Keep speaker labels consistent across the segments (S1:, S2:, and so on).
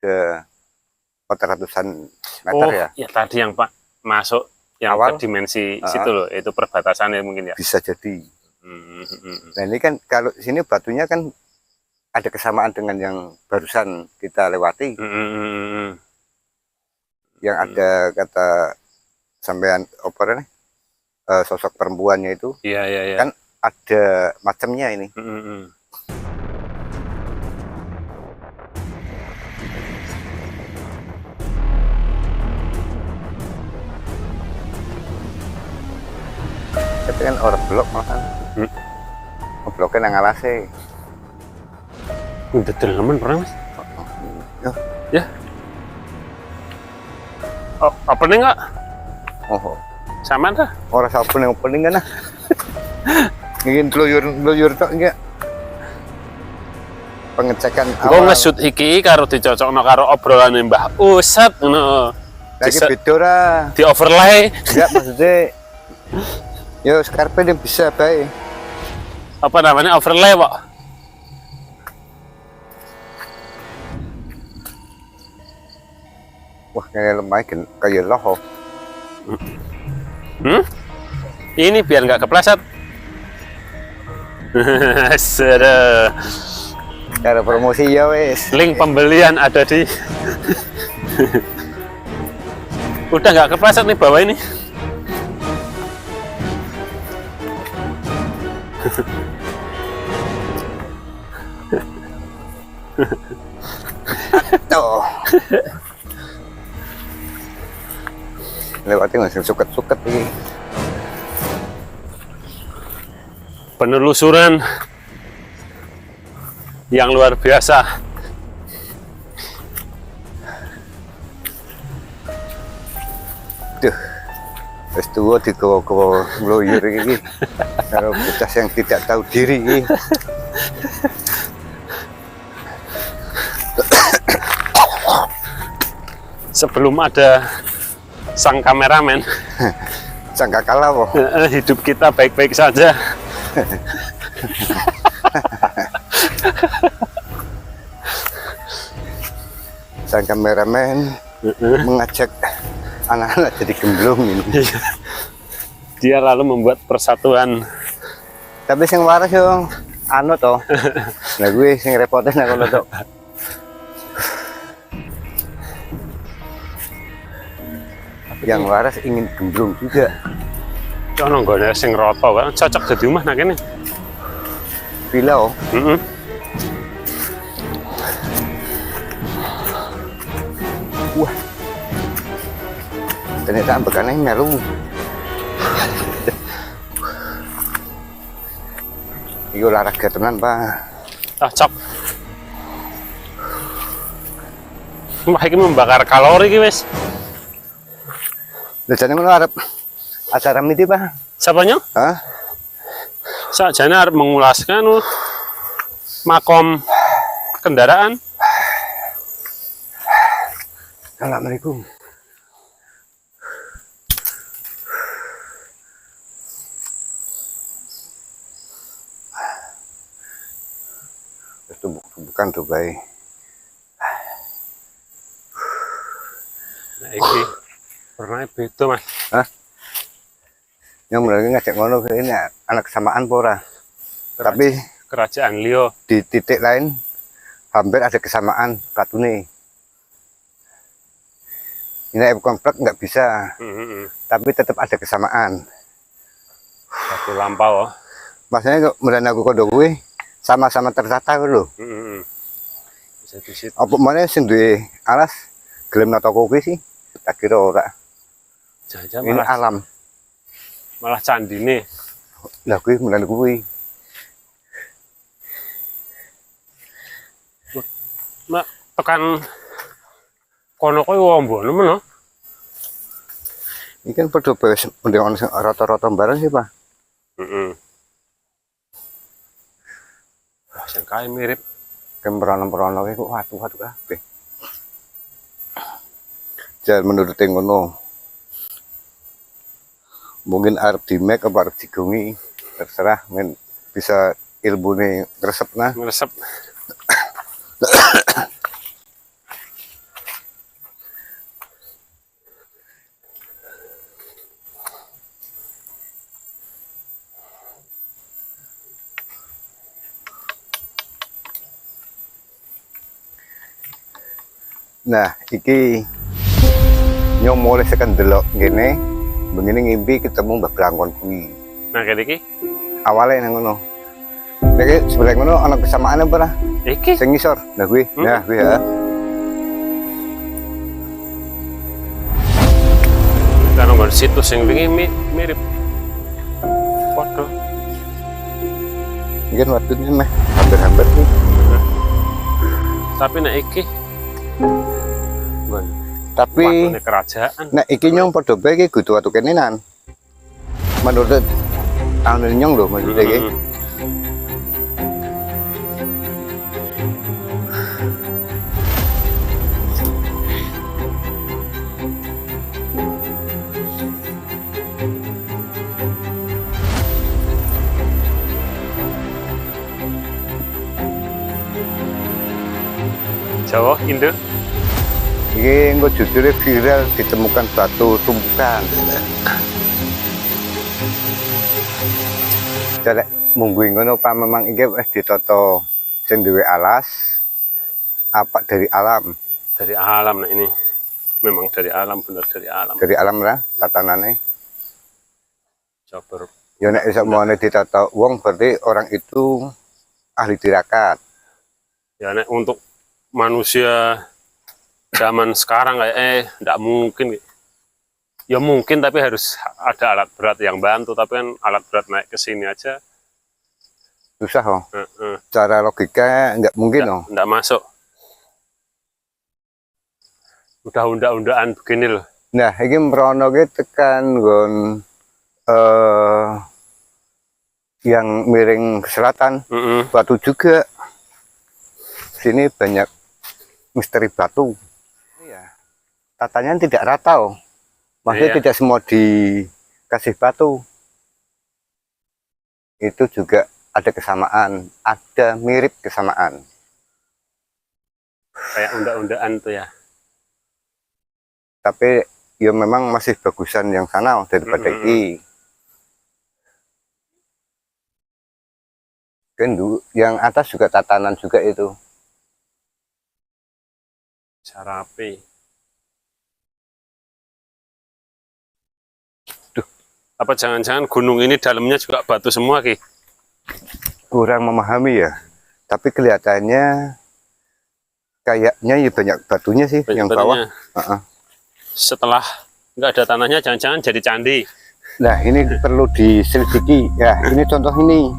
S1: ada ratusan meter ya.
S2: Ya tadi yang Pak masuk yang
S1: Awal,
S2: ke dimensi situ loh, itu perbatasannya mungkin ya.
S1: Bisa jadi. Nah ini kan kalau sini batunya kan ada kesamaan dengan yang barusan kita lewati. Yang ada kata sampean operan sosok perempuannya itu.
S2: Iya.
S1: Kan ada macamnya ini. Tapi kan orang blok makan. Bloknya nang alase.
S2: Udah terlalu pernah Mas? Ya. Oh, opening nggak?
S1: Oh.
S2: Sama dah.
S1: Orang sabun yang opening kan? Ingin telur tok enggak? Pengecekan
S2: awal. Gue ngesut iki karo dicocokno karo obrolan Mbah Usat ngono.
S1: Lagi beda ra.
S2: Di overlay.
S1: Enggak maksudnya. Yo skarpe yang bisa baik.
S2: Apa namanya overlay, Pak?
S1: Wah, kayak lemah kayak loh.
S2: Ini biar nggak kepleset. Sudah.
S1: Cara promosi ya wes.
S2: Link pembelian ada di. Udah nggak kepleset nih bawah ini.
S1: Tuh. Lewatnya nggak suket-suket ini.
S2: Penelusuran yang luar biasa.
S1: Duh, wis tua digawa-gawa ngeloyor ini. Kalau bocah yang tidak tahu diri ini.
S2: Sebelum ada sang kameramen,
S1: sangka kalah kok.
S2: Hidup kita baik-baik saja.
S1: Sang kameramen mengajak anak-anak jadi gemblung ini.
S2: Dia lalu membuat persatuan.
S1: Tapi sing waras yo anu toh. Nah gue sing repotin aku loh. Yang waras ingin gemblung juga.
S2: Ono nggone sing roto kan cocok jadi rumah nak kene.
S1: Villa oh. Wah. Ternyata ambekannya nyaru. Iyo olahraga tenan, Pak.
S2: Cocok. Wah, ini membakar kalori iki wis.
S1: Lejane ngono arep acara miti, Pak.
S2: Siapanya?
S1: Hah?
S2: Sakjane arep mengulaskan makom kendaraan.
S1: Assalamualaikum. Tumbuk-tumbukan tuh baik.
S2: Nah, iki pernah beda Mas.
S1: Hah? Yang mereka ngajak ngono ini anak kesamaan pora. Tapi
S2: kerajaan Leo
S1: di titik lain hampir ada kesamaan katune. Ini komplek nggak bisa, tapi tetap ada kesamaan.
S2: Satu lampau.
S1: Maksudnya kemudian aku kode gue sama-sama tertata loh.
S2: Bisa di situ.
S1: Apa mana sing duwe alas gelem nata kowe sih? Tak kira ora.
S2: Jangan
S1: Ini alam.
S2: Malah candi nih.
S1: Lah kuwi mulane kuwi.
S2: Mak tekan kono kowe wombo nemen.
S1: Ini kan padha wis mending rata-rata bareng sih, Pak.
S2: Wah, sing kae mirip
S1: Kemperono-perono kok watu-watu kabeh. Jangan menurut ngono. Mungkin arep di make apa arep digongi terserah men bisa ilmune ngresep nah.
S2: ngresep.
S1: Nah, iki nyong mulai sekan delok ngene, begini ngimpi ketemu Mbah Blangkon kuwi.
S2: Nah, kayak iki.
S1: Awalnya nang ngono. Nek sebelah ngono ana kesamaan apa lah?
S2: Iki.
S1: Sing ngisor. Nah kuwi, nah kuwi ya.
S2: Karo nggon situs sing wingi mirip. Foto.
S1: Mungkin waktunya mah hampir-hampir nih.
S2: Tapi nek iki nggon
S1: Tapi
S2: watune kerajaan.
S1: nek iki nyong padha bae iki kudu watu kenenan. Menurut anu nyong lho maksudnya iki.
S2: Jawa, Indo.
S1: Iki engko judulnya viral ditemukan batu tumpukan. Jadi mungguing ngono apa memang iki wis ditata sing duwe alas apa dari alam?
S2: Dari alam, nah ini memang dari alam, bener dari alam.
S1: Dari alam lah tatanane.
S2: Coba
S1: Ya nek iso mone ditata wong berarti orang itu ahli tirakat.
S2: ya nek untuk manusia zaman sekarang kayak enggak mungkin. Ya mungkin, tapi harus ada alat berat yang bantu, tapi kan alat berat naik ke sini aja
S1: Susah oh. Cara logika nggak mungkin oh.
S2: enggak masuk. Udah unda-undaan begini loh.
S1: Nah, ini merono ki tekan nggon yang miring ke selatan, batu juga. Sini banyak misteri batu. Iya. Tatanya tidak rata oh. Maksudnya
S2: Iya.
S1: tidak semua dikasih batu. Itu juga ada kesamaan, ada mirip kesamaan.
S2: Kayak unda-undaan tuh ya.
S1: Tapi ya memang masih bagusan yang sana oh, daripada ini. Kan yang atas juga tatanan juga itu.
S2: Sarape. Duh, apa jangan-jangan gunung ini dalamnya juga batu semua, Ki?
S1: Kurang memahami ya. Tapi kelihatannya kayaknya ya banyak batunya sih
S2: Banyak
S1: yang
S2: batunya.
S1: bawah.
S2: Setelah nggak ada tanahnya, jangan-jangan jadi candi.
S1: Nah, ini perlu diselidiki. Ya, ini contoh ini.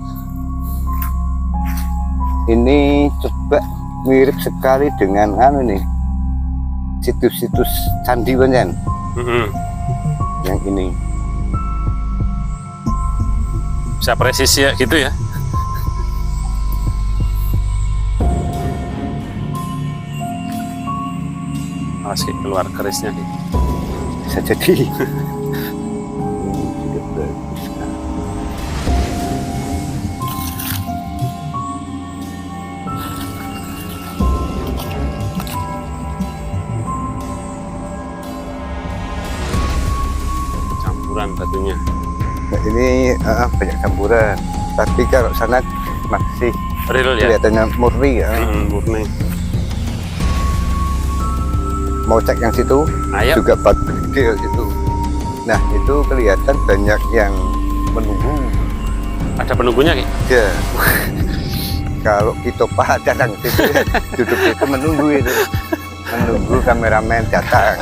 S1: Ini coba mirip sekali dengan anu nih. Situs-situs candi banyak. Yang ini.
S2: Bisa presisi ya gitu ya. Awas Ki, keluar kerisnya Ki.
S1: Bisa jadi. Ini juga bagus.
S2: Campuran batunya.
S1: Nah, ini banyak campuran. Tapi kalau sana masih
S2: Real ya.
S1: kelihatannya murni ya.
S2: Murni.
S1: Mau cek yang situ
S2: Ayo.
S1: juga batu gede situ. Nah, itu kelihatan banyak yang menunggu.
S2: Ada penunggunya Ki.
S1: Ya. Kalau kita datang situ ya, duduk itu menunggu itu. Menunggu kameramen datang.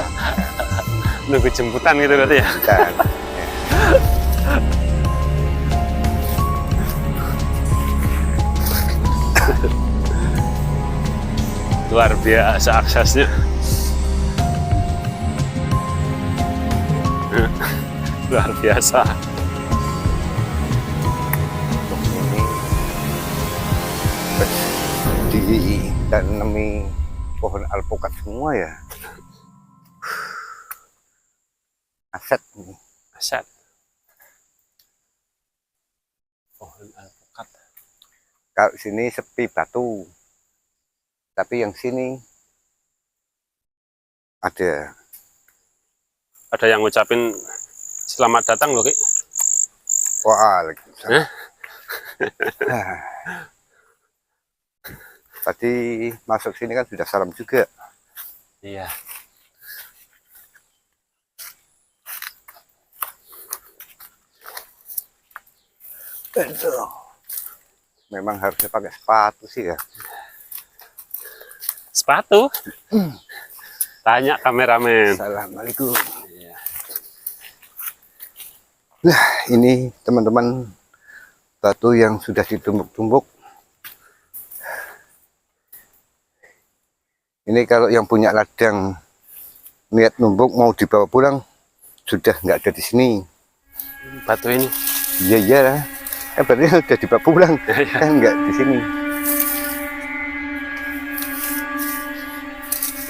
S2: Nunggu jemputan gitu berarti ya.
S1: Dan,
S2: Luar biasa aksesnya. Luar biasa.
S1: ini ditanami pohon alpukat semua ya. Aset ini.
S2: Aset. Pohon alpukat.
S1: Kalau sini sepi batu. Tapi yang sini ada.
S2: Ada yang ngucapin selamat datang loh Ki.
S1: Waalaikumsalam. Tadi masuk sini kan sudah salam juga.
S2: Iya.
S1: Aduh. Memang harusnya pakai sepatu sih ya.
S2: Sepatu? Tanya kameramen.
S1: Assalamualaikum.
S2: Iya.
S1: Nah, ini teman-teman batu yang sudah ditumbuk-tumbuk. Ini kalau yang punya ladang niat numbuk mau dibawa pulang, sudah nggak ada di sini.
S2: Batu ini.
S1: Iya iya lah. Berarti sudah dibawa pulang, kan nggak di sini.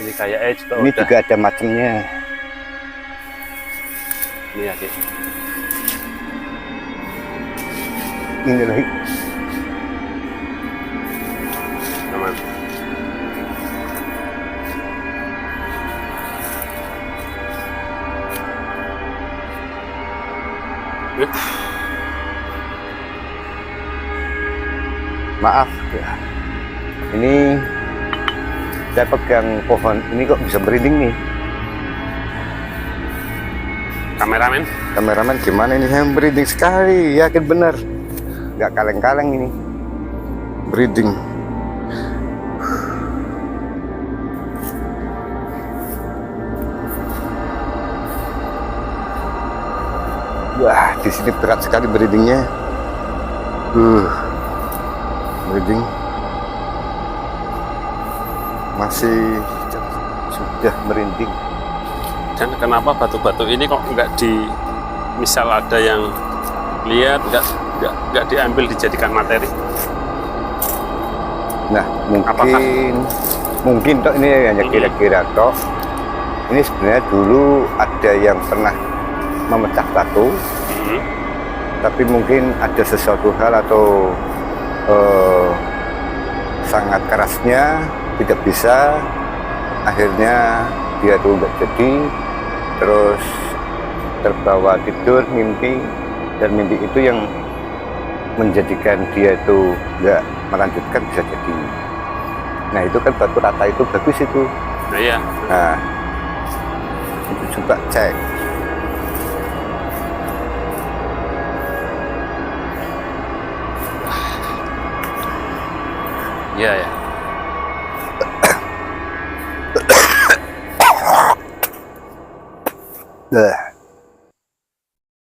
S2: Ini kayaknya juga
S1: Ini
S2: udah.
S1: juga ada macamnya.
S2: Ini ya, Ki.
S1: Ini lagi.
S2: Aman.
S1: Maaf ya. Ini saya pegang pohon ini kok bisa merinding nih.
S2: Kameramen.
S1: Kameramen gimana ini? Saya merinding sekali, yakin benar. Nggak kaleng-kaleng ini. Merinding. Wah, di sini berat sekali merindingnya. Merinding. Masih sudah merinding.
S2: Dan kenapa batu-batu ini kok nggak misal ada yang lihat nggak diambil dijadikan materi?
S1: Nah, mungkin toh ini hanya kira-kira toh. Ini sebenarnya dulu ada yang pernah memecah batu, tapi mungkin ada sesuatu hal atau sangat kerasnya tidak bisa, akhirnya dia tuh nggak jadi, terus terbawa tidur mimpi, dan mimpi itu yang menjadikan dia itu nggak melanjutkan bisa jadi. Nah itu kan batu rata itu bagus itu.
S2: Nah, iya.
S1: Nah itu coba cek.
S2: Iya ya.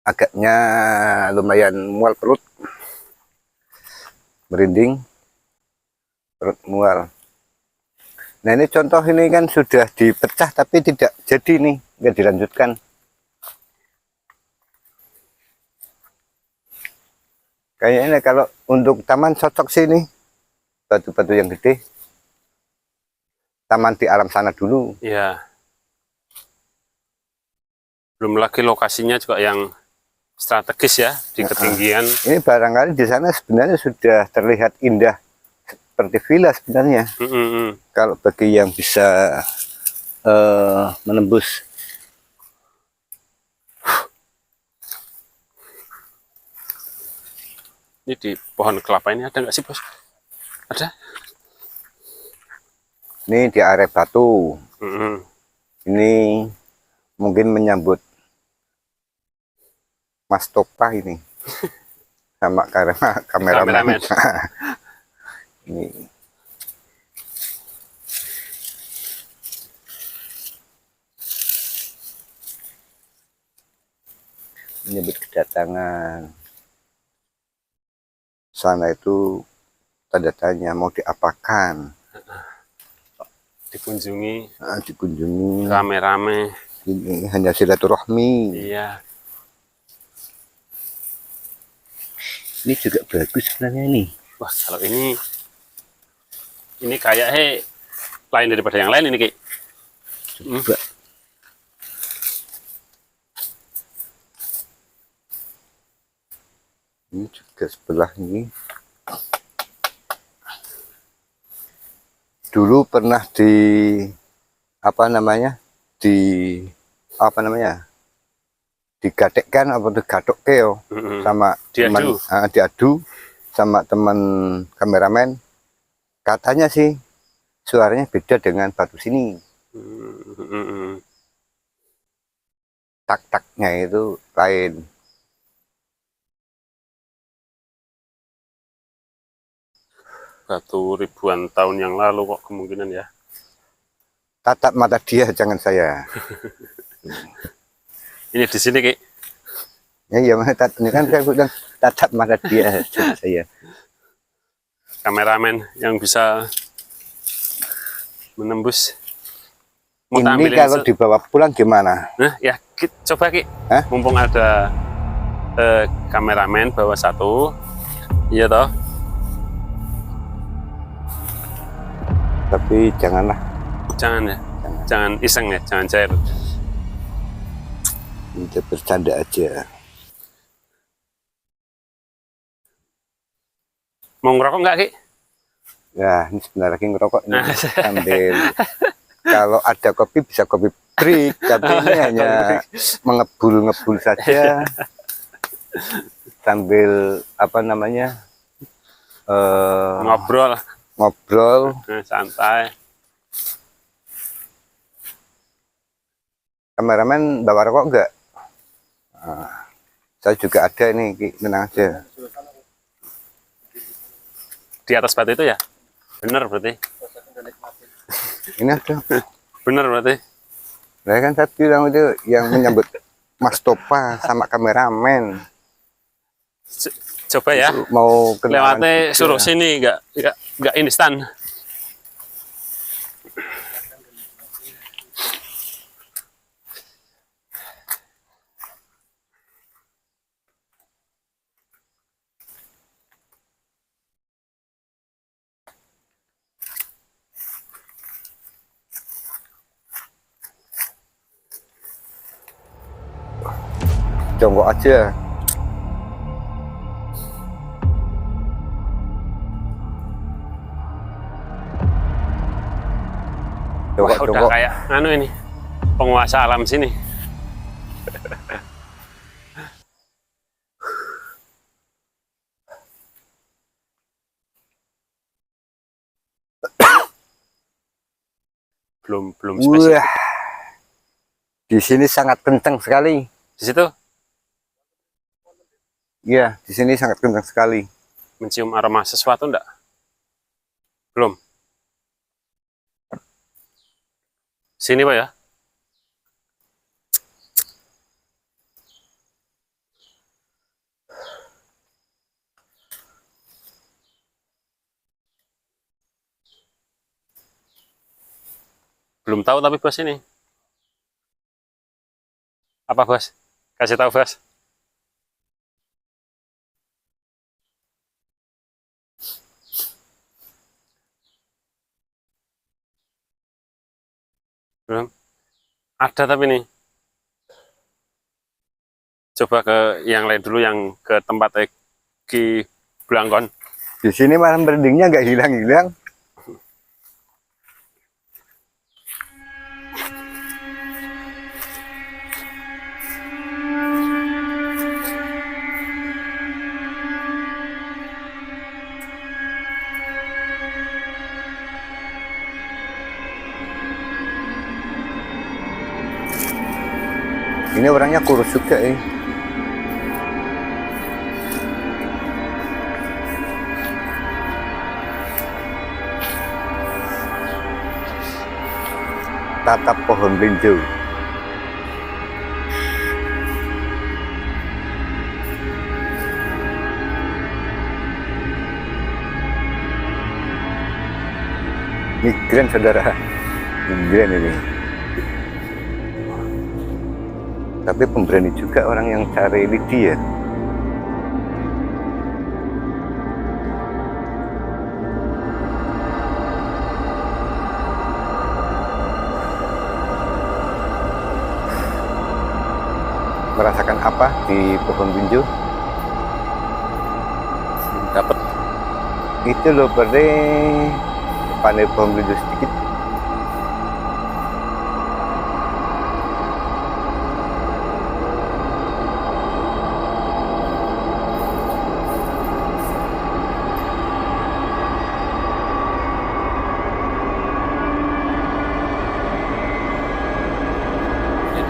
S1: Agaknya lumayan mual perut, merinding, perut mual. Nah ini contoh ini kan sudah dipecah tapi tidak jadi nih, nggak dilanjutkan. Kayaknya kalau untuk taman cocok sih nih, batu-batu yang gede. Taman di alam sana dulu.
S2: Iya. Belum lagi lokasinya juga yang strategis ya, di ketinggian.
S1: Ini barangkali di sana sebenarnya sudah terlihat indah seperti villa sebenarnya. Kalau bagi yang bisa menembus.
S2: Ini di pohon kelapa ini ada nggak sih, Bos? Ada?
S1: Ini di area batu. Ini mungkin menyambut Mas Topa ini sama kameramen. Ini menyambut kedatangan. Sana itu tanda tanya mau diapakan. Dikunjungi
S2: Rame-rame.
S1: ini hanya silaturahmi.
S2: Iya.
S1: Ini juga bagus sebenarnya ini.
S2: Wah, kalau ini kayaknya lain daripada yang lain ini, Ki.
S1: Coba. Ini juga sebelah ini. Dulu pernah digadekkan apa digadok keo sama teman, diadu sama teman kameramen. Katanya sih suaranya beda dengan batu sini. Tak-taknya itu lain.
S2: Batu ribuan tahun yang lalu kok kemungkinan ya.
S1: Tatap mata dia, jangan saya.
S2: Ini di sini Ki.
S1: Ya iya, ini kan saya bilang tatap mata dia, jangan saya.
S2: Kameramen yang bisa menembus. Mau tak
S1: Ini
S2: ambilin
S1: kalau dibawa pulang gimana?
S2: Nah, ya coba Ki.
S1: Hah?
S2: Mumpung ada kameramen bawa satu. Iya toh.
S1: Tapi janganlah.
S2: Jangan ya. Jangan iseng ya, jangan cair.
S1: Kita bercanda aja.
S2: Mau ngerokok nggak Ki?
S1: Ya, ini sebentar lagi ngerokok ini sambil kalau ada kopi bisa kopi break, tapi ini hanya mengebul-ngebul saja sambil apa namanya
S2: Ngobrol
S1: ngobrol.
S2: santai.
S1: Kameramen bawa rokok enggak? Nah, saya juga ada ini, tenang aja.
S2: Di atas batu itu ya? Bener berarti.
S1: Ini ada.
S2: Bener berarti.
S1: Nah, kan saya bilang itu yang menyambut Mas Topa sama kameramen.
S2: Coba ya.
S1: Itu mau kenalan
S2: Lewatnya
S1: juga.
S2: suruh sini, nggak instan.
S1: Jongkok aja.
S2: Wah, udah
S1: Jongkok.
S2: kayak anu ini penguasa alam sini. belum spesifik.
S1: Wah, di sini sangat kencang sekali.
S2: Di situ
S1: Iya, di sini sangat kencang sekali.
S2: mencium aroma sesuatu enggak? Belum. Sini Pak ya. Belum tahu tapi bos ini. Apa bos? Kasih tahu bos. Belum. Ada tapi nih. Coba ke yang lain dulu, yang ke tempat Ki Blangkon.
S1: Di sini malam merindingnya nggak hilang-hilang. Ini orangnya kurus juga ya. Tatap pohon belinjo. Migran saudara, migran ini. Tapi pemberani juga orang yang cari Lydia. Merasakan apa di pohon belinjo?
S2: Dapat.
S1: Itu loh, pada pandai pohon belinjo sedikit.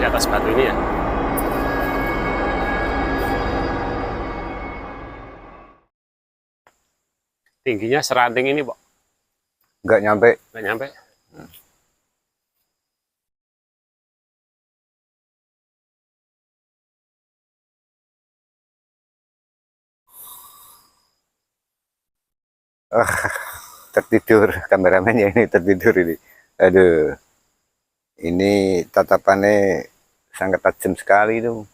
S2: atas batu ini ya. Tingginya seranting ini, Pak.
S1: Nggak nyampe.
S2: Nggak nyampe.
S1: Tertidur kameramennya ini, tertidur ini. Aduh, ini tatapannya sangat tajam sekali itu.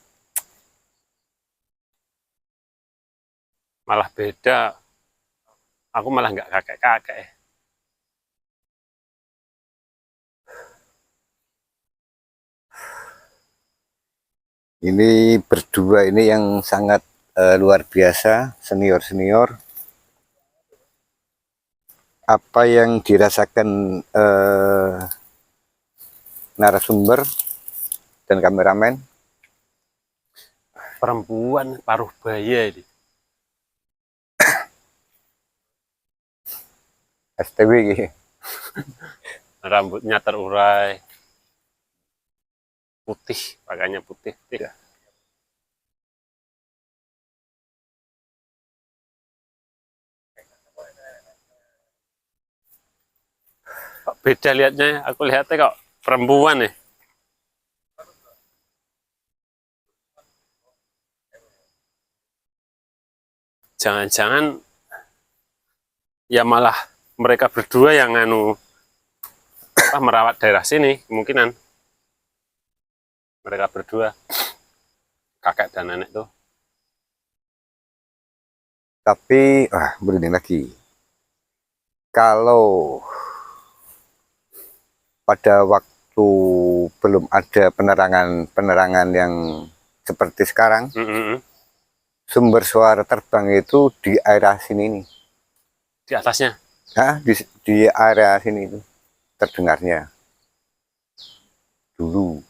S2: Malah beda. Aku malah nggak kakek-kakek.
S1: Ini berdua ini yang sangat luar biasa, senior-senior. Apa yang dirasakan narasumber dan kameramen?
S2: Perempuan paruh baya ini.
S1: STW gitu.
S2: Rambutnya terurai. Putih, pakainya putih.
S1: Ya.
S2: Kok beda lihatnya, aku lihatnya kok perempuan nih. Jangan-jangan ya malah mereka berdua yang merawat daerah sini, kemungkinan. Mereka berdua, kakek dan nenek tuh.
S1: Tapi, berunding lagi. Kalau pada waktu belum ada penerangan yang seperti sekarang, sumber suara terbang itu di area sini nih.
S2: Di atasnya?
S1: Nah, di area sini itu terdengarnya. Dulu,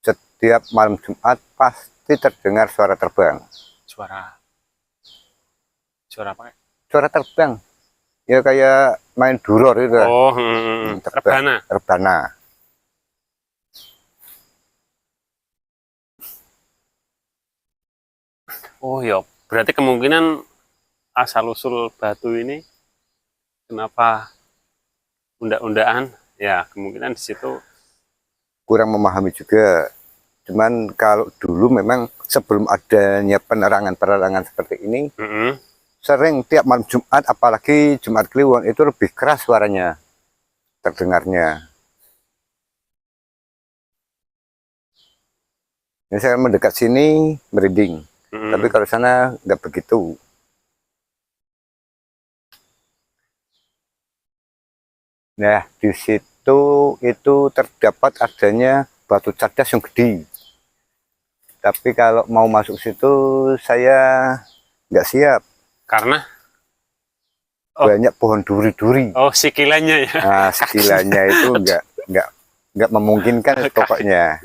S1: setiap malam Jumat pasti terdengar suara terbang.
S2: Suara apa?
S1: Suara terbang. Ya kayak main duror itu.
S2: Oh,
S1: terbang. Rebana.
S2: Oh ya, berarti kemungkinan asal-usul batu ini kenapa undaan? Ya, kemungkinan di situ
S1: Kurang memahami juga. Cuman kalau dulu memang sebelum adanya penerangan seperti ini, sering tiap malam Jumat, apalagi Jumat Kliwon, itu lebih keras suaranya terdengarnya. Ini saya mendekat sini merinding, tapi kalau sana nggak begitu. Nah, di situ itu terdapat adanya batu cadas yang gede. Tapi kalau mau masuk situ saya nggak siap.
S2: Karena
S1: banyak pohon duri-duri.
S2: Oh, sikilannya ya.
S1: Nah, sikilannya itu nggak memungkinkan pokoknya.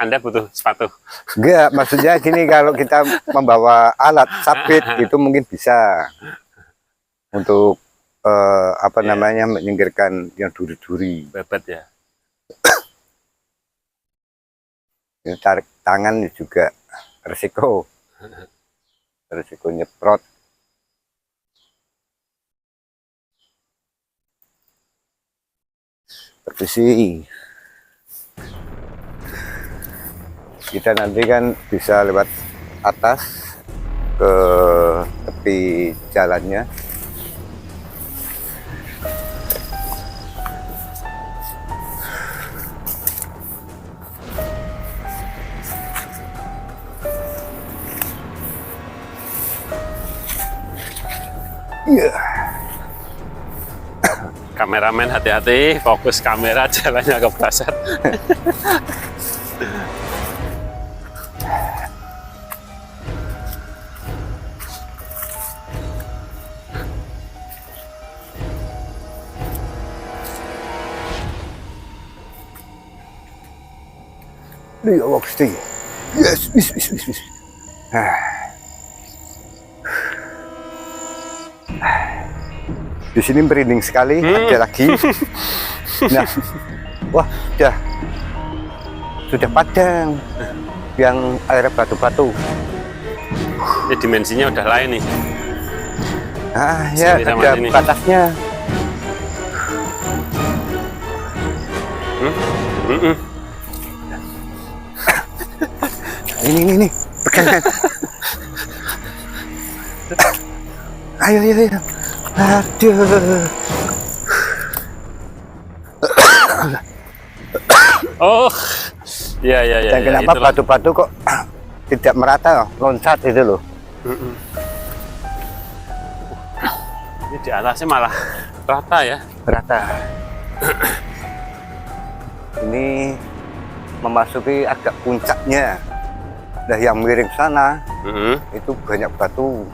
S2: Anda butuh sepatu?
S1: Enggak, maksudnya gini, kalau kita membawa alat sabit itu mungkin bisa untuk namanya menyingkirkan yang duri-duri.
S2: Bebet ya.
S1: Ini tarik tangan juga resiko nyeprot. Permisi. Kita nanti kan bisa lewat atas ke tepi jalannya. Iya.
S2: Kameramen hati-hati, fokus kamera, jalannya kepleset.
S1: Iya, waktu yes, bis. Di sini merinding sekali, ada lagi. Nah, wah, udah sudah padang, yang air batu-batu.
S2: Ini dimensinya udah lain nih.
S1: Ah ya,
S2: Sini sama
S1: ada
S2: sini.
S1: batasnya.
S2: Mm-mm.
S1: Ini, pegangan. Ayo. Aduh.
S2: Oh, ya.
S1: Dan kenapa
S2: Itulah.
S1: batu-batu kok tidak merata, loncat itu loh.
S2: Mm-mm. Ini di atasnya malah rata ya.
S1: Merata. Ini memasuki agak puncaknya. Nah, yang miring sana
S2: Mm-mm.
S1: itu banyak batu.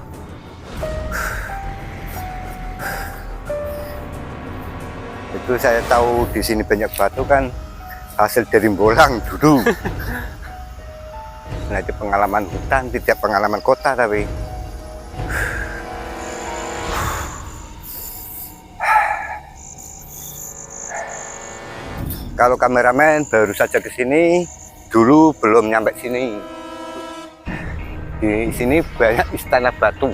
S1: Itu saya tahu di sini banyak batu kan hasil dari bolang dulu. Nah, itu pengalaman hutan, tidak pengalaman kota tapi. Kalau kameramen baru saja ke sini, dulu belum nyampe sini. Di sini banyak istana batu.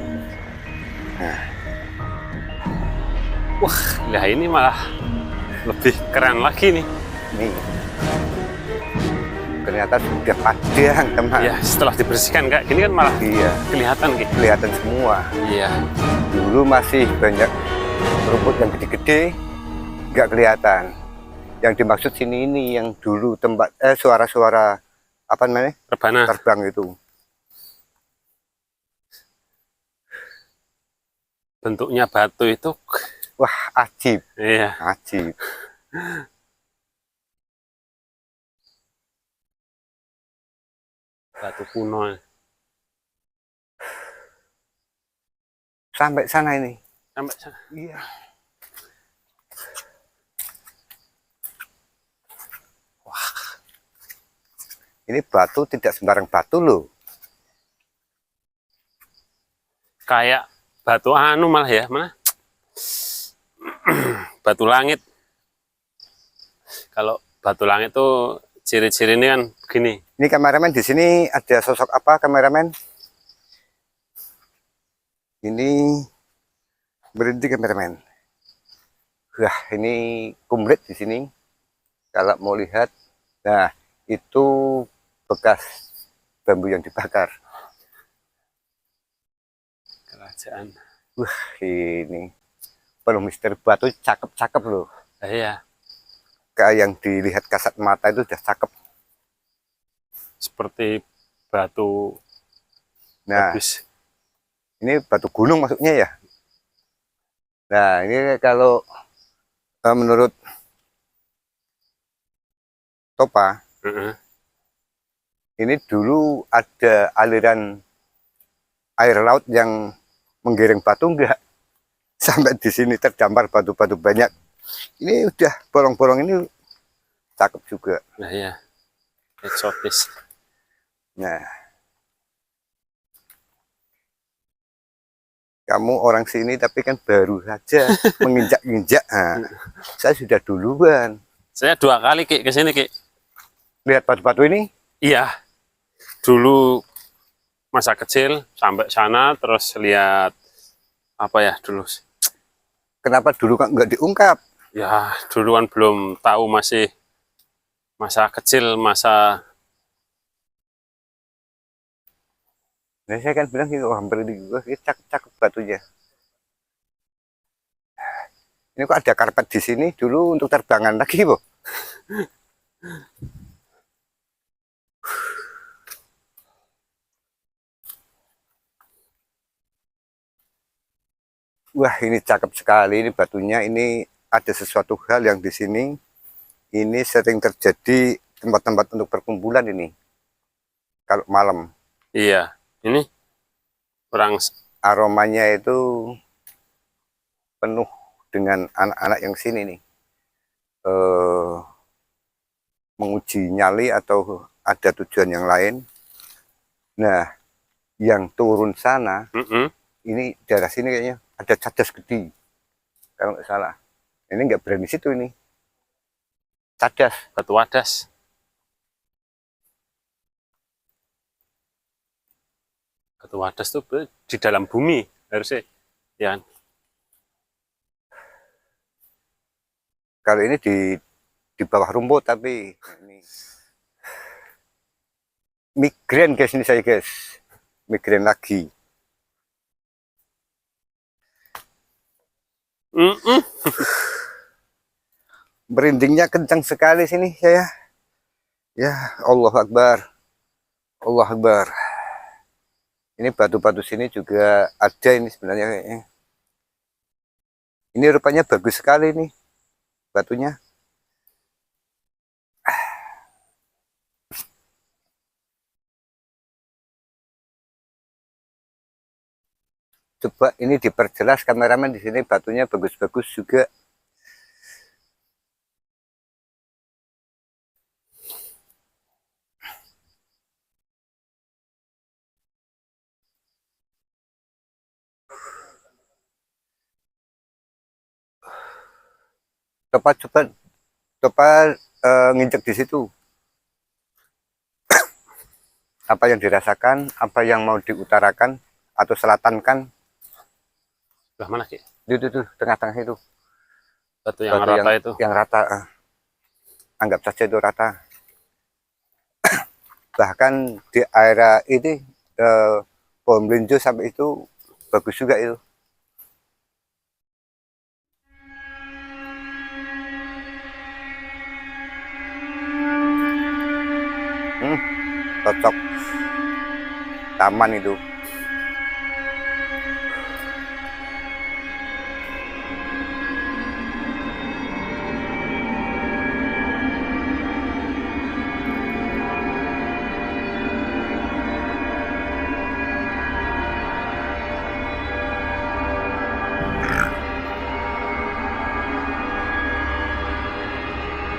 S2: Wah, lah ini malah lebih keren lagi nih.
S1: Nih, ternyata sudah padang teman.
S2: Ya, setelah dibersihkan kayak gini kan malah
S1: Iya,
S2: kelihatan gitu.
S1: kelihatan semua.
S2: Iya.
S1: Dulu masih banyak rumput yang gede-gede, nggak kelihatan. Yang dimaksud sini ini yang dulu tempat suara-suara apa namanya
S2: Rebana.
S1: terbang itu.
S2: Bentuknya batu itu,
S1: Wah, ajib,
S2: iya.
S1: ajib.
S2: Batu kuno.
S1: Sampai sana ini.
S2: Sampai sana.
S1: Iya. Ini batu tidak sembarang batu loh.
S2: Kayak batu anu malah ya, mana? Batu langit. Kalau batu langit tuh ciri-ciri ini kan begini.
S1: Ini kameramen di sini ada sosok apa kameramen? Ini berhenti kameramen. Wah, ini kumrit di sini. Kalau mau lihat, nah itu bekas bambu yang dibakar.
S2: Kerajaan.
S1: Wah, ini penuh misteri, batu cakep-cakep loh.
S2: Iya.
S1: Kayak yang dilihat kasat mata itu udah cakep.
S2: Seperti batu
S1: Nah,
S2: habis.
S1: ini batu gunung maksudnya ya. Nah, ini kalau menurut Topa,
S2: Heeh.
S1: ini dulu ada aliran air laut yang menggiring batu enggak? Sampai di sini terdampar batu-batu banyak. Ini udah bolong-bolong ini cakep juga.
S2: Nah, iya. Eksotis.
S1: Nah, kamu orang sini tapi kan baru saja menginjak-injak. Nah, saya sudah duluan.
S2: Saya 2 kali Ki ke sini Ki.
S1: Lihat batu-batu ini,
S2: Iya. Dulu masa kecil sampai sana terus lihat apa ya dulu.
S1: kenapa dulu kan nggak diungkap?
S2: Ya, dulu kan belum tahu, masih masa kecil, masa
S1: Nah, saya kan bilang gitu, hampir di gua, ini cakep-cakep batunya. Ini kok ada karpet di sini dulu untuk terbangan lagi, Bu. Wah, ini cakep sekali ini batunya. Ini ada sesuatu hal yang di sini. Ini sering terjadi tempat-tempat untuk perkumpulan ini. Kalau malam,
S2: iya. Ini orang
S1: aromanya itu penuh dengan anak-anak yang sini nih. Menguji nyali atau ada tujuan yang lain. Nah, yang turun sana, ini daerah sini kayaknya ada cadas gede. Kalau nggak salah. Ini nggak berani situ ini. Cadas.
S2: batu wadas. Batu Wadas tuh di dalam bumi harusnya, ya kan?
S1: Kalau ini di bawah rumput, tapi ini migrain guys, ini saya guys, migrain lagi. Merindingnya kencang sekali sini saya. Ya Allah Akbar, Allah Akbar. Ini batu-batu sini juga ada ini sebenarnya kayaknya. Ini rupanya bagus sekali nih batunya. Coba ini diperjelas kameramen, di sini batunya bagus-bagus juga. Coba nginjek di situ. Apa yang dirasakan, apa yang mau diutarakan atau selatankan.
S2: Lah mana Ki?
S1: Itu tengah-tengah itu.
S2: Batu yang rata itu.
S1: Yang rata. Anggap saja itu rata. Bahkan di area ini pohon melinjo sampai itu bagus juga itu. Cocok taman itu.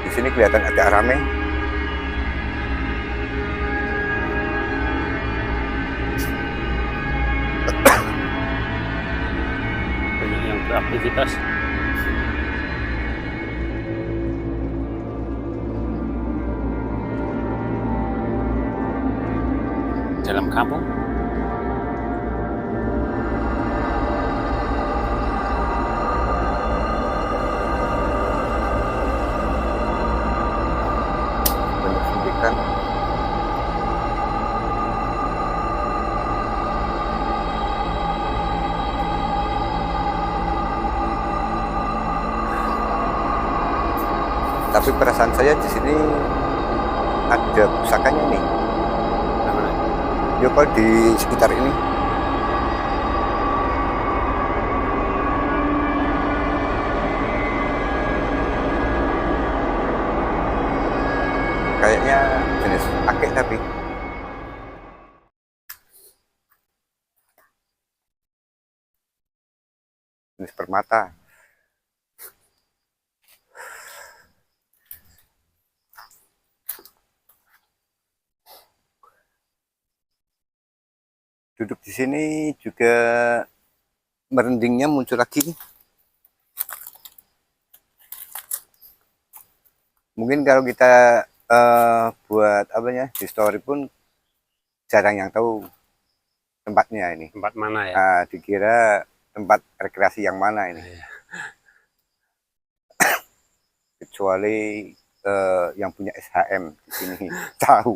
S1: Di sini kelihatan agak ramai.
S2: Banyak yang beraktivitas. Dalam kampung.
S1: Banyak suntikan. Tapi perasaan saya di sini ada pusakanya nih. Ya kalau di sekitar ini. Kayaknya jenis akik tapi. Jenis permata. Duduk di sini juga merindingnya muncul lagi. Mungkin kalau kita buat apanya di story pun jarang yang tahu tempatnya ini.
S2: Tempat mana ya?
S1: Dikira tempat rekreasi yang mana ini. Kecuali yang punya SHM di sini tahu.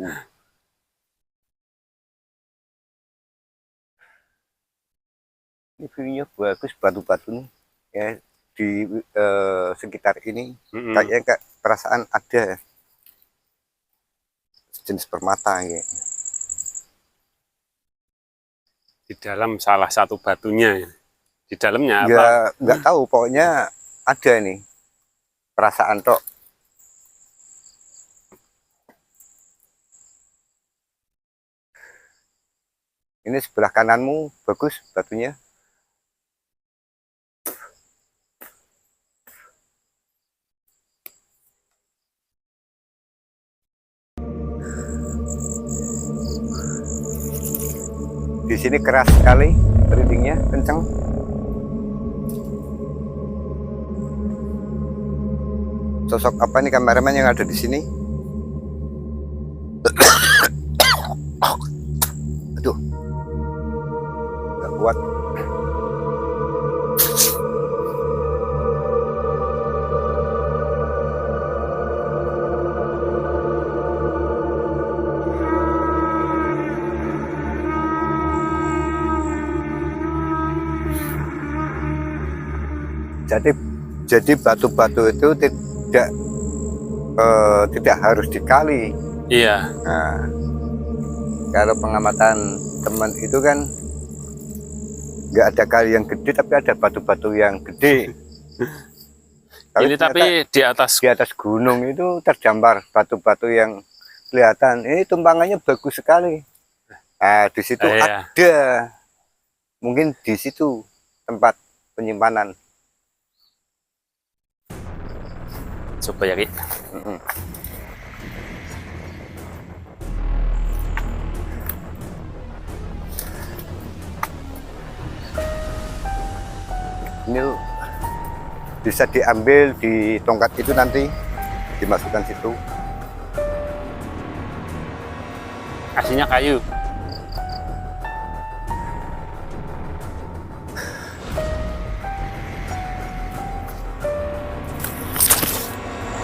S1: Ini view-nya bagus, batu-batu nih ya di sekitar ini. Kayaknya kayak perasaan ada jenis permata ya.
S2: Di dalam salah satu batunya. Di dalamnya apa?
S1: Ya nggak tahu, pokoknya ada nih perasaan tok. Ini sebelah kananmu bagus batunya. Di sini keras sekali, merindingnya kencang. Sosok apa nih kameramen yang ada di sini? Aduh. Jadi batu-batu itu tidak harus dikali.
S2: Iya.
S1: Nah, kalau pengamatan teman itu kan nggak ada kali yang gede, tapi ada batu-batu yang gede.
S2: Ini tapi di atas
S1: gunung itu terdampar batu-batu yang kelihatan. Ini tumpangannya bagus sekali. Nah, di situ
S2: iya.
S1: ada, mungkin di situ tempat penyimpanan.
S2: Coba ya, Ki.
S1: Ini bisa diambil di tongkat itu, nanti dimasukkan situ.
S2: Aslinya kayu.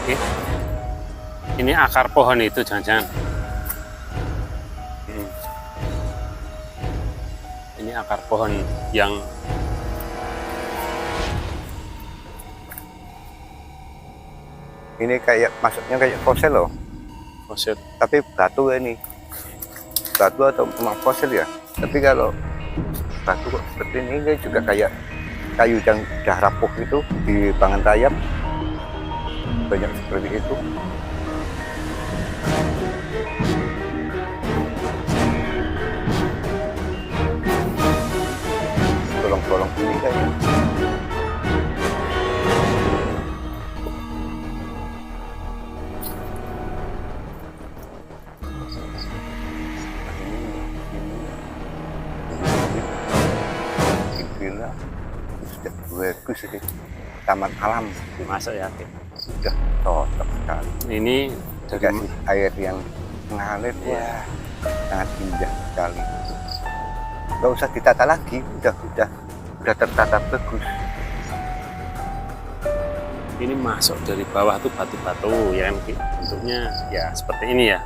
S2: Oke. Ini akar pohon itu jangan-jangan. Ini akar pohon yang
S1: ini kayak masuknya kayak fosil loh,
S2: fosil.
S1: tapi batu ini batu atau memang fosil ya. Tapi kalau batu kok seperti ini juga kayak kayu yang udah rapuh itu di Pangantayam, banyak seperti itu. Bolong-bolong ini kayaknya. Sudah bagus ini, taman alam.
S2: Masuk ya, Ki.
S1: Sudah cocok sekali.
S2: Ini
S1: Dikasih air yang mengalir, wah, sangat indah sekali. Nggak usah ditata lagi, udah tertata bagus.
S2: ini masuk dari bawah tuh batu-batu ya, bentuknya ya seperti ini ya.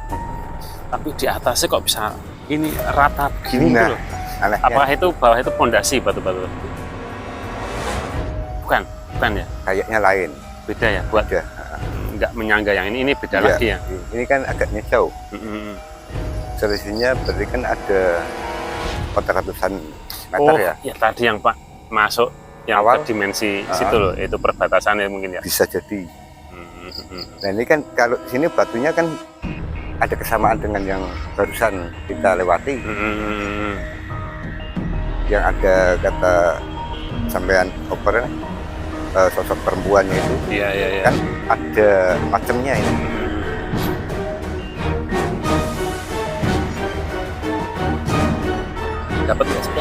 S2: Tapi di atasnya kok bisa ini rata begini
S1: Nah,
S2: tuh loh.
S1: anehnya.
S2: Apakah itu bawah itu pondasi batu-batu? Bukan ya.
S1: Kayaknya lain.
S2: Beda ya, buat
S1: Beda.
S2: nggak menyangga yang ini beda
S1: Iya,
S2: lagi ya.
S1: Ini kan agaknya jauh. Selisihnya berarti kan ada 400-an meter ya.
S2: Ya tadi yang Pak masuk yang
S1: Awal?
S2: ke dimensi situ loh, itu perbatasannya mungkin ya.
S1: Bisa jadi. Nah ini kan kalau sini batunya kan ada kesamaan dengan yang barusan kita lewati. Yang ada kata sampean opernya, sosok perempuannya itu.
S2: Iya.
S1: Kan ada macamnya ini.
S2: Dapat nggak sih?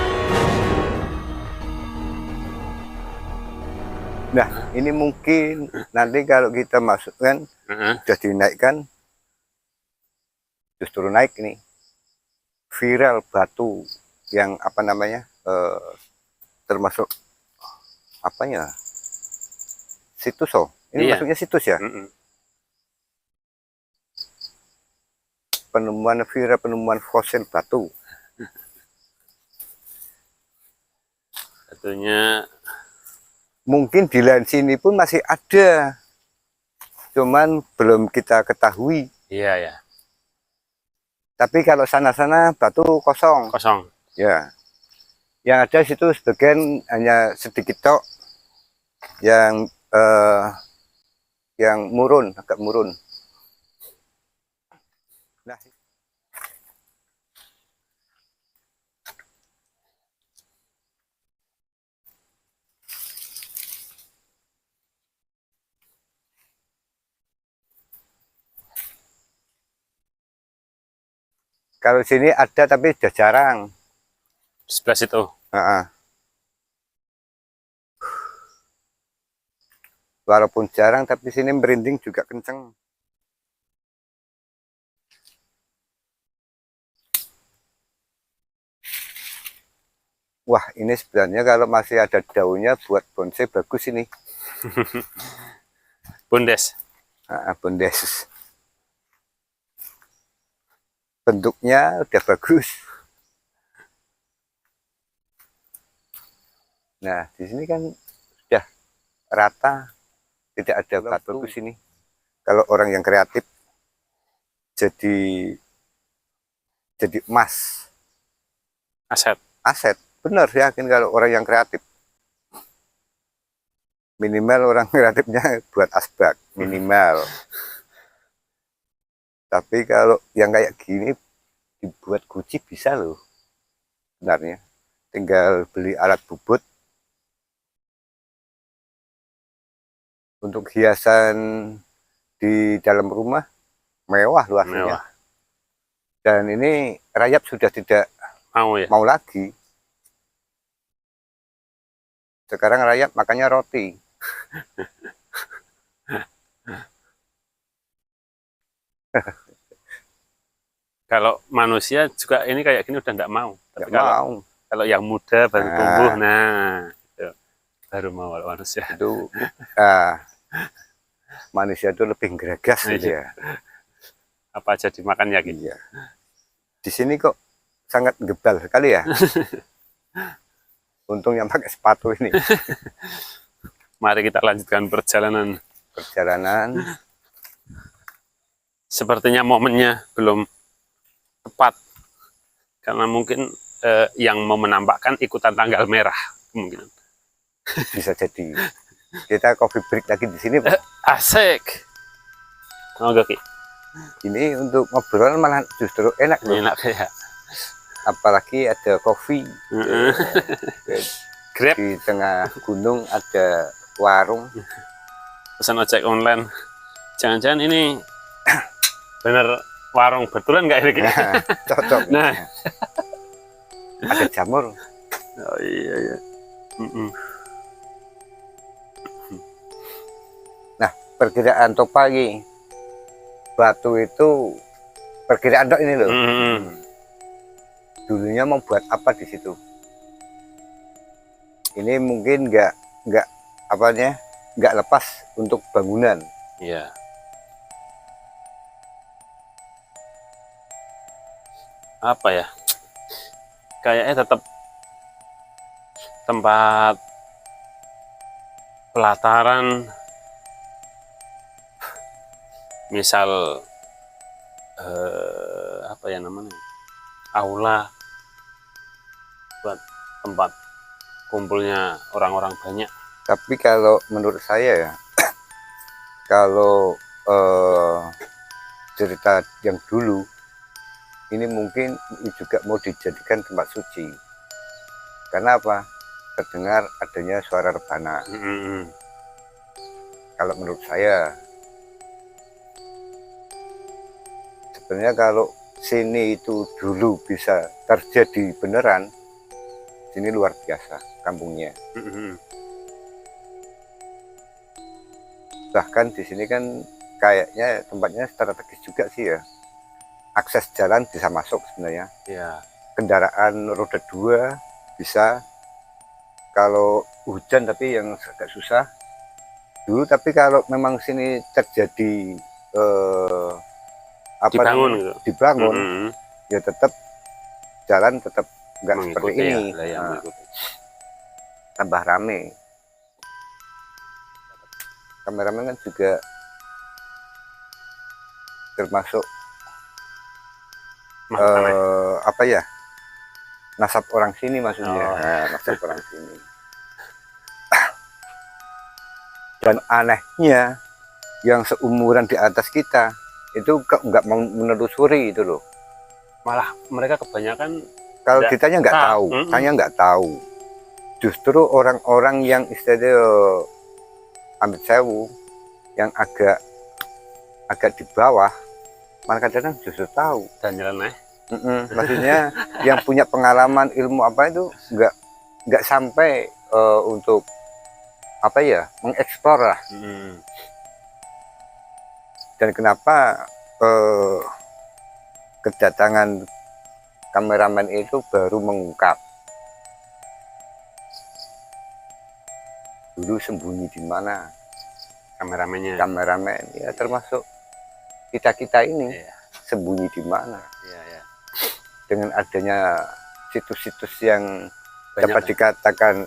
S1: Nah, ini mungkin nanti kalau kita masukkan, sudah dinaikkan, justru naik ini. Viral batu yang apa namanya, termasuk apanya, situs oh. Ini
S2: Iya.
S1: masuknya situs ya. Penemuan viral, penemuan fosil batu.
S2: Tentunya
S1: Mungkin di lain sini pun masih ada, cuman belum kita ketahui.
S2: iya ya.
S1: Tapi kalau sana-sana batu kosong.
S2: Kosong.
S1: Ya, yang ada situ sebagian hanya sedikit tok, yang murun, agak murun. Nah, kalau sini ada tapi sudah jarang.
S2: Sebelah situ.
S1: Walaupun jarang, tapi sini merinding juga kenceng. Wah, ini sebenarnya kalau masih ada daunnya buat bonsai bagus ini.
S2: Bundes.
S1: Bundes. Bentuknya udah bagus. Nah, di sini kan sudah rata, tidak ada batu di sini. Kalau orang yang kreatif jadi emas, aset. Benar, yakin kalau orang yang kreatif. Minimal orang kreatifnya buat asbak, minimal. Tapi kalau yang kayak gini dibuat guci bisa loh sebenarnya. Tinggal beli alat bubut untuk hiasan di dalam rumah, mewah luasnya. Dan ini rayap sudah tidak mau lagi. Sekarang rayap makanya roti.
S2: Kalau manusia juga ini kayak gini udah nggak mau. Tapi kalau yang muda baru tumbuh, itu baru mau. Kalau manusia
S1: itu manusia itu lebih geregas gitu ya.
S2: Apa aja dimakan ya gitu.
S1: Iya. Di sini kok sangat gebal sekali ya. Untung yang pakai sepatu ini.
S2: Mari kita lanjutkan perjalanan. Sepertinya momennya belum tepat karena mungkin yang mau menampakkan ikutan tanggal merah kemungkinan.
S1: Bisa jadi. Kita coffee break lagi di sini, Pak.
S2: Asik. Oke.
S1: Ini untuk ngobrol malah justru enak loh.
S2: Enak ya.
S1: Apalagi ada kopi.
S2: Grab.
S1: Di tengah gunung ada warung.
S2: Pesan ojek online. Jangan-jangan ini bener warung betulan nggak ini?
S1: Cocok.
S2: Nah.
S1: Ada jamur.
S2: Oh iya.
S1: Nah, perkiraan Topagi batu itu perkiraan dok ini loh. Dulunya mau buat apa di situ? Ini mungkin nggak lepas untuk bangunan.
S2: Iya. Apa ya? Kayaknya tetap tempat pelataran, misal apa ya namanya, aula buat tempat kumpulnya orang-orang banyak.
S1: Tapi kalau menurut saya ya, kalau cerita yang dulu ini mungkin juga mau dijadikan tempat suci. Karena apa? Terdengar adanya suara rebana. Kalau menurut saya, sebenarnya kalau sini itu dulu bisa terjadi beneran, sini luar biasa kampungnya. Bahkan di sini kan kayaknya tempatnya strategis juga sih ya. Akses jalan bisa masuk sebenarnya.
S2: Ya.
S1: Kendaraan roda 2 bisa. Kalau hujan tapi yang agak susah dulu. Tapi kalau memang sini terjadi dibangun, ya tetap jalan tetap nggak seperti ini. Tambah rame. Kameramen kan juga termasuk apa ya, nasab orang sini maksudnya. Nasab orang sini. Dan anehnya yang seumuran di atas kita itu nggak mau menelusuri itu loh.
S2: Malah mereka kebanyakan
S1: kalau ditanya nggak tahu, tanya nggak tahu. Justru orang-orang yang istilahnya Amit Sewu yang agak di bawah malah kadang justru tahu
S2: dan nyeleneh.
S1: Maksudnya yang punya pengalaman ilmu apa itu nggak sampai untuk apa ya, mengeksplor lah. Dan kenapa kedatangan kameramen itu baru mengungkap, dulu sembunyi di mana kameramen ya, termasuk kita ini sembunyi di mana. Dengan adanya situs-situs yang dapat dikatakan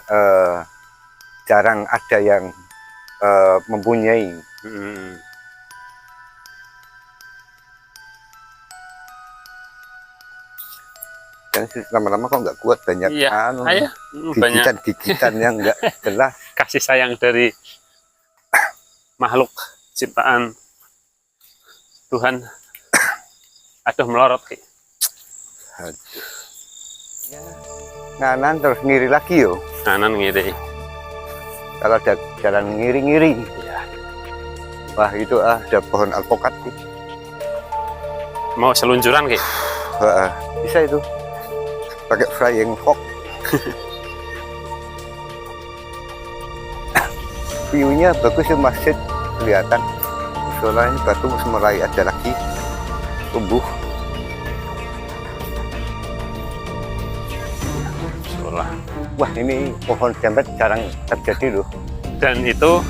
S1: jarang ada yang mempunyai.
S2: Hmm.
S1: Dan lama-lama kok nggak kuat, banyak
S2: Iya, ayo, banyak
S1: gigitan yang nggak jelas.
S2: kasih sayang dari makhluk ciptaan Tuhan. Aduh, melorot Ki.
S1: Nganan terus ngiri lagi yo.
S2: Kanan ngiri.
S1: Kalau ada jalan ngiri-ngiri,
S2: Iya.
S1: wah itu ada pohon alpukat.
S2: Mau seluncuran Ki?
S1: Bisa itu. Pakai flying fox. View-nya bagus ya, masjid kelihatan. Soalnya ini batu mulai ada lagi tumbuh.
S2: Solah.
S1: Wah, ini pohon jambat jarang terjadi loh.
S2: Dan itu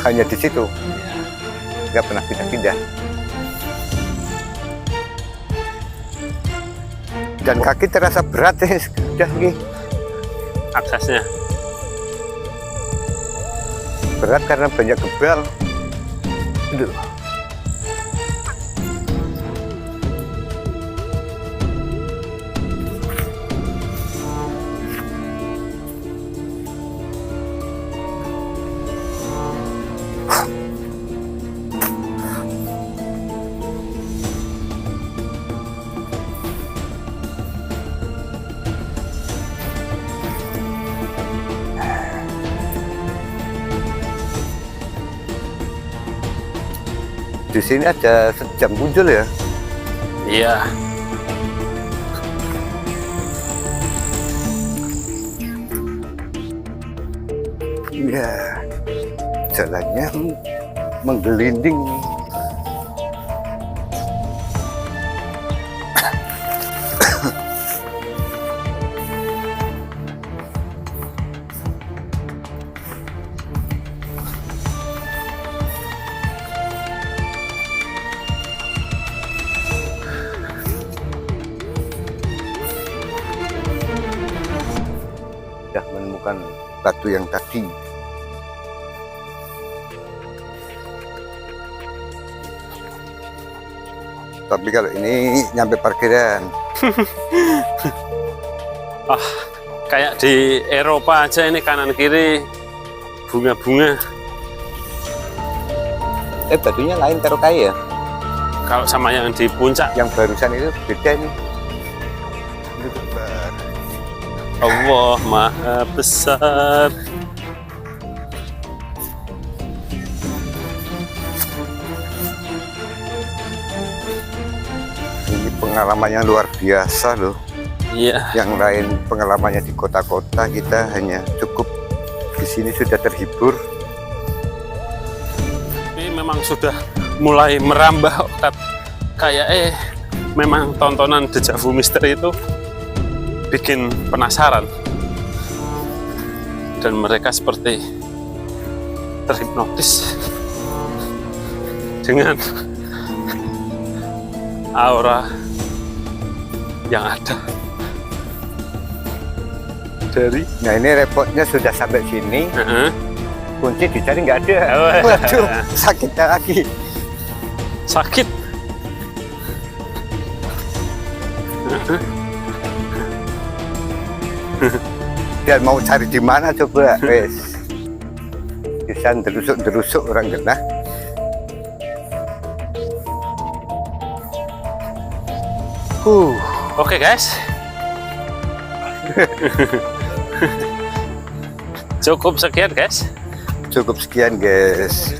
S1: Hanya di situ. Nggak pernah pindah-pindah. Dan kaki terasa berat ya, sudah nih.
S2: aksesnya.
S1: Berat karena banyak gebal. Aduh. Di sini ada sejam muncul ya.
S2: Iya.
S1: Iya. Jalannya menggelinding. Sudah menemukan batu yang tadi. Tapi kalau ini nyampe parkiran.
S2: Kayak di Eropa aja ini kanan kiri bunga-bunga.
S1: Batunya lain terokai ya.
S2: Kalau sama yang di puncak,
S1: Yang barusan itu beda nih. Ini besar.
S2: Allah Maha Besar.
S1: Ini pengalaman yang luar biasa loh.
S2: Iya.
S1: Yang lain pengalamannya di kota-kota, kita hanya cukup di sini sudah terhibur.
S2: Ini memang sudah mulai merambah kayak memang tontonan Dejavu Misteri itu bikin penasaran dan mereka seperti terhipnotis dengan aura yang ada dari
S1: Nah ini repotnya sudah sampai sini, kunci dicari nggak ada.
S2: Oh.
S1: Waduh, sakit lagi.
S2: sakit.
S1: Dan mau cari di mana coba, wes. Bisa derusuk orang kena.
S2: Oke guys. Cukup sekian guys.
S1: Cukup sekian guys.